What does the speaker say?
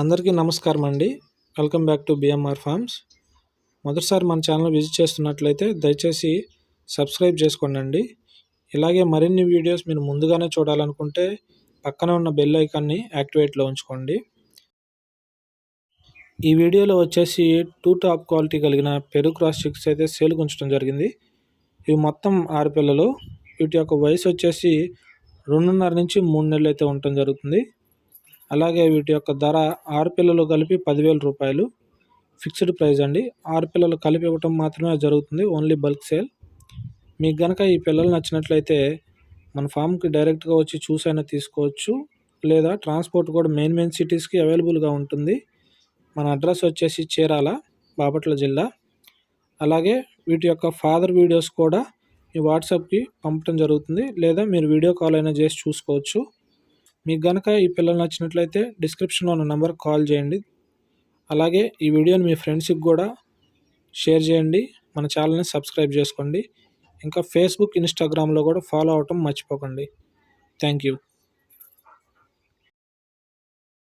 అందరికీ నమస్కారం అండి. Welcome back to BMR farms. మొదటిసారి మన ఛానల్ విజిట్ చేస్తున్నట్లయితే దయచేసి సబ్స్క్రైబ్ చేసుకోండి. ఇలాగే మరిన్ని వీడియోస్ మీరు ముందుగానే చూడాలనుకుంటే పక్కన ఉన్న బెల్ ఐకాన్ని యాక్టివేట్లో ఉంచుకోండి. ఈ వీడియోలో వచ్చేసి 2 టాప్ క్వాలిటీ కలిగిన పెరుగు క్రాస్ చిక్స్ అయితే సేల్కి ఉంచడం జరిగింది. ఇవి మొత్తం 6 పిల్లలు. వీటి యొక్క వయసు వచ్చేసి 2.5 నుంచి 3 నెలలు అయితే ఉండటం జరుగుతుంది. అలాగే వీటి యొక్క ధర 6 పిల్లలు కలిపి 10,000 రూపాయలు ఫిక్స్డ్ ప్రైస్ అండి. 6 పిల్లలు కలిపి ఇవ్వటం మాత్రమే జరుగుతుంది, ఓన్లీ బల్క్ సేల్. మీకు కనుక ఈ పిల్లలు నచ్చినట్లయితే మన ఫామ్కి డైరెక్ట్గా వచ్చి చూసైనా తీసుకోవచ్చు, లేదా ట్రాన్స్పోర్ట్ కూడా మెయిన్ సిటీస్కి అవైలబుల్గా ఉంటుంది. మన అడ్రస్ వచ్చేసి చీరాల, బాపట్ల జిల్లా. అలాగే వీటి యొక్క ఫాదర్ వీడియోస్ కూడా ఈ వాట్సాప్కి పంపడం జరుగుతుంది, లేదా మీరు వీడియో కాల్ అయినా చేసి చూసుకోవచ్చు. మీకు కనుక ఈ పిల్లలు నచ్చినట్లయితే డిస్క్రిప్షన్లో ఉన్న నెంబర్కి కాల్ చేయండి. అలాగే ఈ వీడియోని మీ ఫ్రెండ్స్కి కూడా షేర్ చేయండి. మన ఛానల్ని సబ్స్క్రైబ్ చేసుకోండి. ఇంకా ఫేస్బుక్, ఇన్స్టాగ్రామ్లో కూడా ఫాలో అవటం మర్చిపోకండి. Thank you.